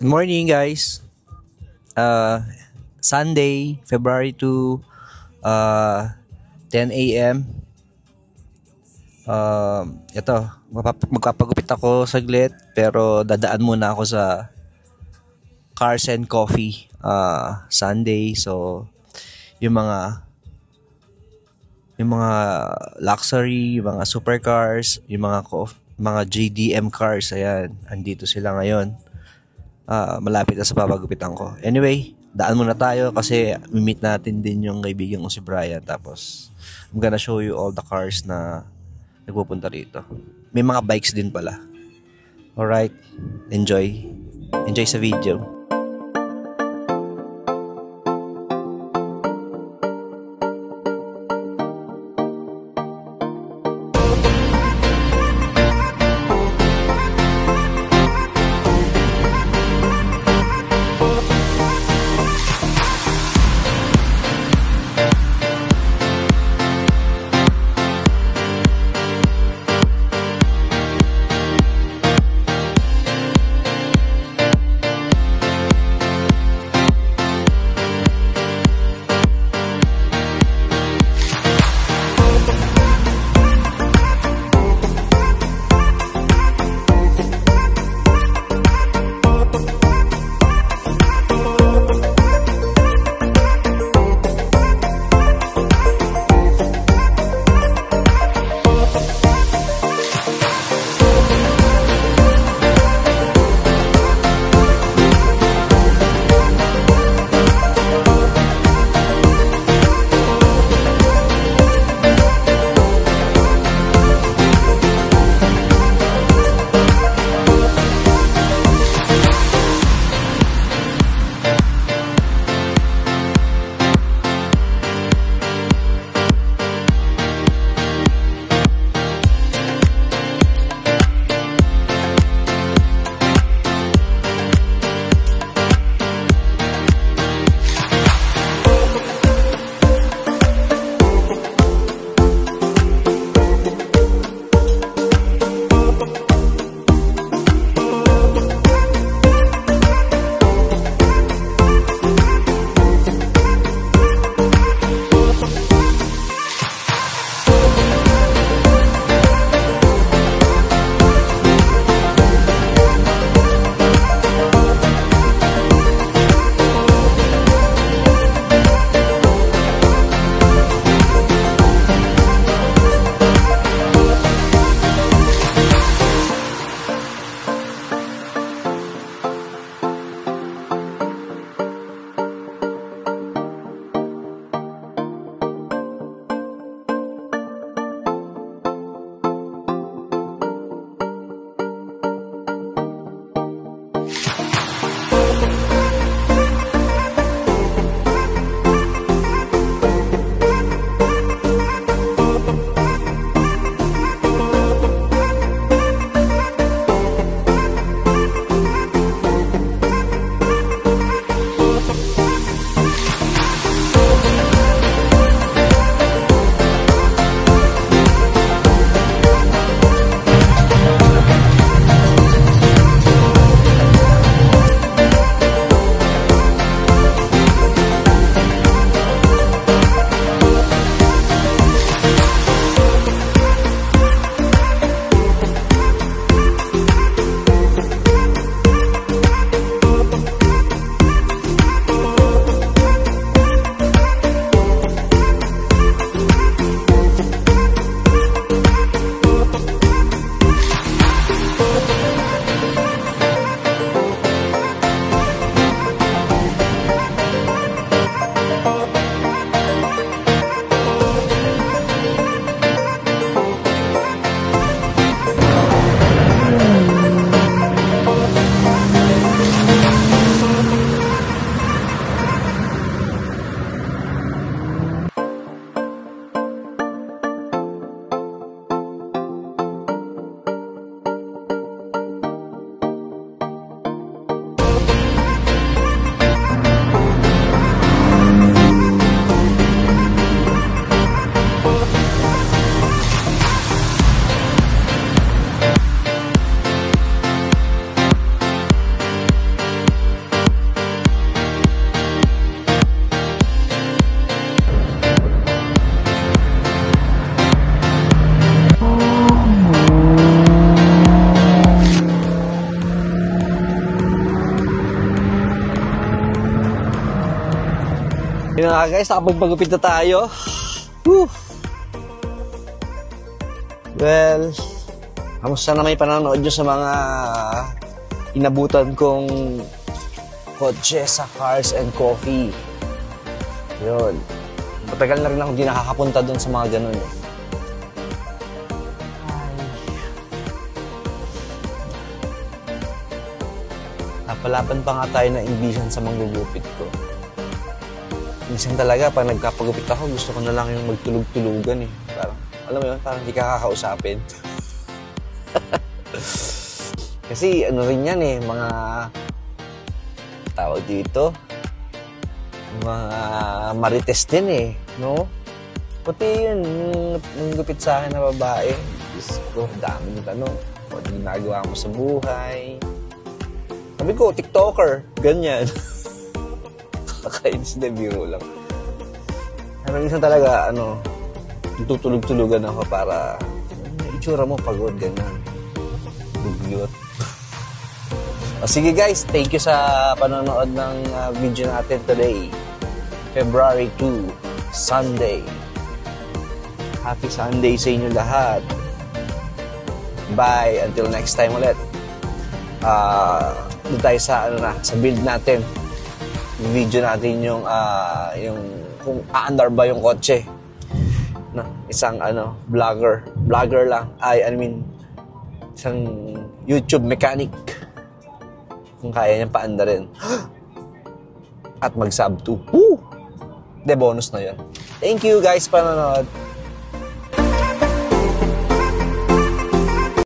Good morning, guys. Uh, Sunday, February 2, 10 a.m. Ito, magpapagupit ako saglit, pero dadaan muna ako sa Cars and Coffee Sunday. So, yung mga yung mga luxury, yung mga supercars, yung mga JDM cars, ayan, andito sila ngayon. Malapit na sa papagupitan ko. Anyway, daan muna tayo kasi meet natin din yung kaibigan ko si Brian. Tapos, I'm gonna show you all the cars na nagpupunta rito. May mga bikes din pala. Alright, enjoy. Enjoy sa video. Yun nga guys, nakapagpagupit na tayo. Whew. Well, kamusta na may panonood nyo sa mga inabutan kong kotse sa Cars and Coffee. Yun. Matagal na rin ako di nakakapunta dun sa mga ganun eh. Napalaban pa nga tayo na imbisan sa manggugupit ko. Minsan talaga, pag nagkapagupit ako, gusto ko na lang yung magtulog-tulugan eh. Parang, alam mo yun, parang hindi ka kakausapin. Kasi ano rin yan eh, mga tawag dito, mga marites din eh, no? Pati yun, yung gupit sa akin na babae, Diyos ko, dami ng tanong. O, ano ginagawa mo sa buhay? Sabi ko, TikToker, ganyan. Nakainis na biro lang. Pero minsan talaga, tutulog-tulugan ako para itsura mo pagod, ganyan. Bugyot. O sige guys, thank you sa panonood ng video natin today. February 2, Sunday. Happy Sunday sa inyo lahat. Bye. Until next time ulit. Doon tayo sa, sa build natin. Yung video natin yung kung aandar ba yung kotse. Na, isang vlogger. Vlogger lang. Isang YouTube mechanic. Kung kaya niyang paandarin. At mag-sub 2. Woo! De bonus na yun. Thank you guys panonood.